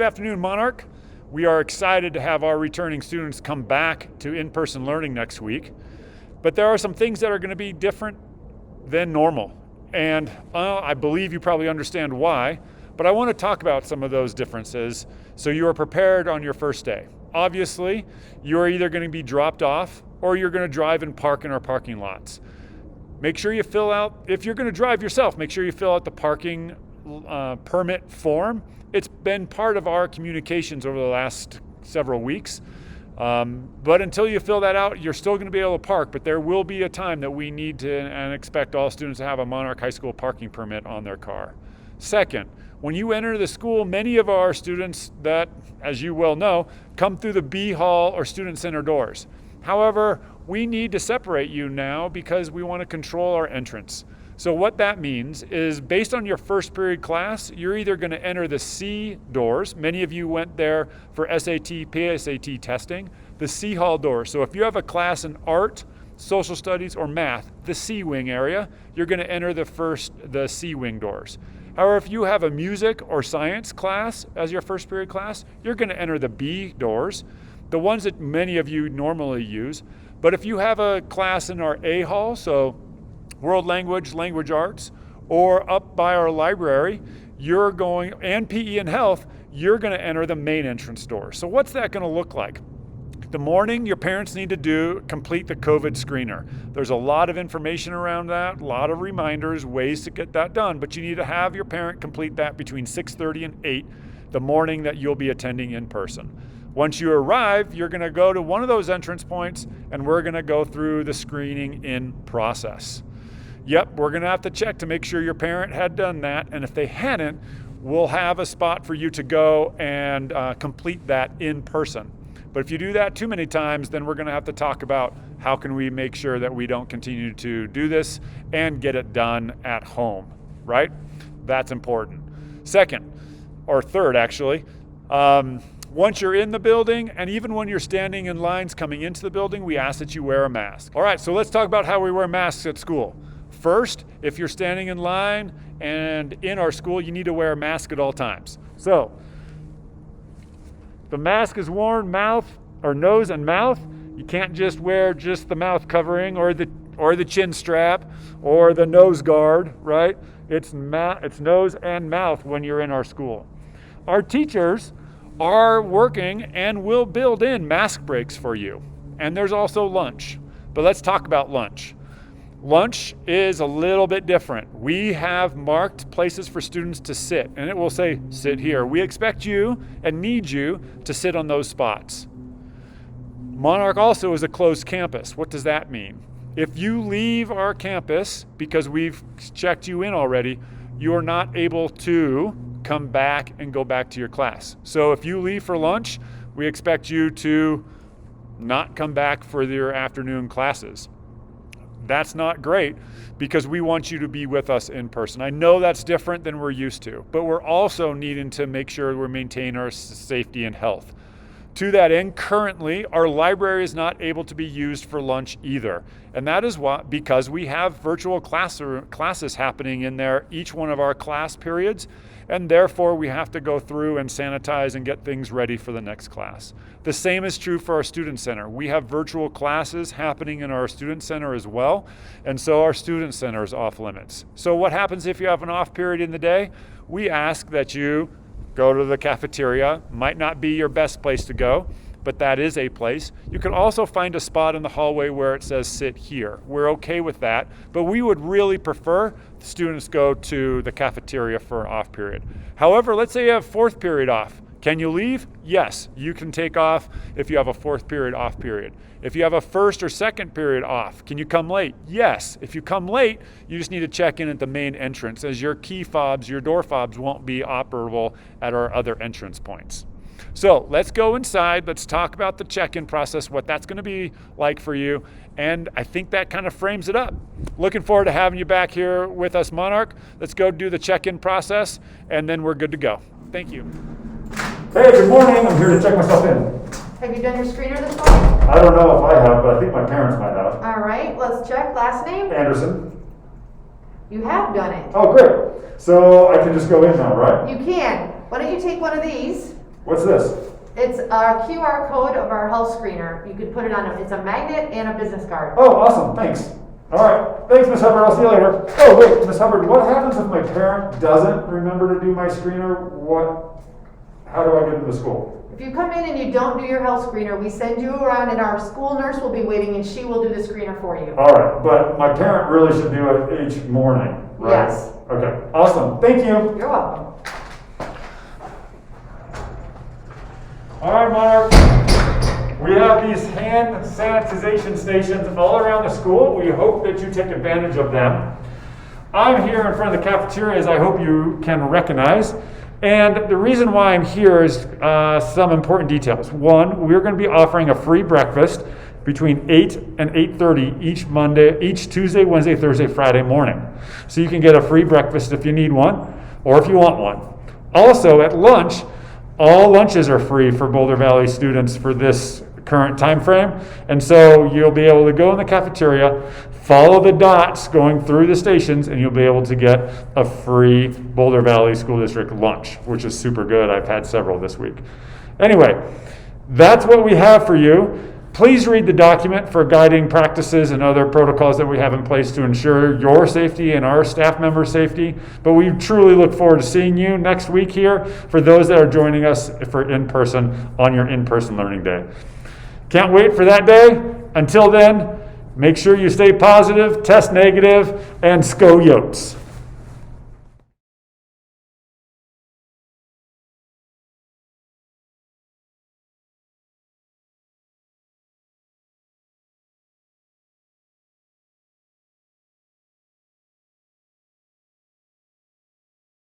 Good afternoon, Monarch. We are excited to have our returning students come back to in-person learning next week. But there are some things that are going to be different than normal. And I believe you probably understand why, but I want to talk about some of those differences so you are prepared on your first day. Obviously, you're either going to be dropped off or you're going to drive and park in our parking lots. Make sure you fill out, if you're going to drive yourself, make sure you fill out the parking permit form. It's been part of our communications over the last several weeks. But until you fill that out, you're still going to be able to park, but there will be a time that we need to and expect all students to have a Monarch High School parking permit on their car. Second, when you enter the school, many of our students that, as you well know, come through the B Hall or Student Center doors. However, we need to separate you now because we want to control our entrance. So what that means is based on your first period class, you're either going to enter the C doors. Many of you went there for SAT, PSAT testing, the C Hall door. So if you have a class in art, social studies, or math, the C wing area, you're going to enter the C wing doors. However, if you have a music or science class as your first period class, you're going to enter the B doors, the ones that many of you normally use. But if you have a class in our A Hall, so World Language, Language Arts, or up by our library, and PE and Health, you're going to enter the main entrance door. So what's that going to look like? The morning, your parents need to complete the COVID screener. There's a lot of information around that, a lot of reminders, ways to get that done, but you need to have your parent complete that between 6:30 and 8 the morning that you'll be attending in person. Once you arrive, you're going to go to one of those entrance points, and we're going to go through the screening in process. Yep, we're going to have to check to make sure your parent had done that, and if they hadn't, we'll have a spot for you to go and complete that in person. But if you do that too many times, then we're going to have to talk about how can we make sure that we don't continue to do this and get it done at home, right? That's important. Third actually, once you're in the building, and even when you're standing in lines coming into the building, we ask that you wear a mask. All right, so let's talk about how we wear masks at school. First, if you're standing in line and in our school, you need to wear a mask at all times. So, the mask is worn nose and mouth. You can't just wear just the mouth covering or the chin strap or the nose guard, right? It's nose and mouth when you're in our school. Our teachers are working and will build in mask breaks for you. And there's also lunch. But let's talk about lunch. Lunch is a little bit different. We have marked places for students to sit, and it will say, sit here. We expect you and need you to sit on those spots. Monarch also is a closed campus. What does that mean? If you leave our campus, because we've checked you in already, you are not able to come back and go back to your class. So if you leave for lunch, we expect you to not come back for your afternoon classes. That's not great because we want you to be with us in person. I know that's different than we're used to, but we're also needing to make sure we maintain our safety and health. To that end, currently, our library is not able to be used for lunch either. And that is because we have virtual classes happening in there, each one of our class periods, and therefore we have to go through and sanitize and get things ready for the next class. The same is true for our student center. We have virtual classes happening in our student center as well, and so our student center is off limits. So what happens if you have an off period in the day? We ask that you go to the cafeteria. Might not be your best place to go, but that is a place. You can also find a spot in the hallway where it says sit here. We're okay with that, but we would really prefer students go to the cafeteria for an off period. However, let's say you have fourth period off. Can you leave? Yes, you can take off if you have a fourth period off period. If you have a first or second period off, can you come late? Yes. If you come late, you just need to check in at the main entrance as your key fobs, your door fobs won't be operable at our other entrance points. So let's go inside. Let's talk about the check-in process, what that's going to be like for you. And I think that kind of frames it up. Looking forward to having you back here with us, Monarch. Let's go do the check-in process, and then we're good to go. Thank you. Hey, good morning. I'm here to check myself in. Have you done your screener this morning? I don't know if I have, but I think my parents might have. All right, let's check. Last name? Anderson. You have done it. Oh, great. So I can just go in now, right? You can. Why don't you take one of these? What's this? It's a QR code of our health screener. You could put it on it's a magnet and a business card. Oh, awesome, thanks. All right, thanks, Miss Hubbard, I'll see you later. Oh, wait, Miss Hubbard, what happens if my parent doesn't remember to do my screener? How do I get into the school? If you come in and you don't do your health screener, we send you around and our school nurse will be waiting and she will do the screener for you. All right, but my parent really should do it each morning, right? Yes. Okay, awesome, thank you. You're welcome. All right, Monarch. We have these hand sanitization stations all around the school. We hope that you take advantage of them. I'm here in front of the cafeteria, as I hope you can recognize. And the reason why I'm here is some important details. One, we're going to be offering a free breakfast between 8 and 8:30 each Tuesday, Wednesday, Thursday, Friday morning. So you can get a free breakfast if you need one or if you want one. Also, at lunch, all lunches are free for Boulder Valley students for this current time frame. And so you'll be able to go in the cafeteria, follow the dots going through the stations, and you'll be able to get a free Boulder Valley School District lunch, which is super good. I've had several this week. Anyway, that's what we have for you. Please read the document for guiding practices and other protocols that we have in place to ensure your safety and our staff member safety. But we truly look forward to seeing you next week here for those that are joining us for in-person on your in-person learning day. Can't wait for that day. Until then, make sure you stay positive, test negative, and SCO yotes.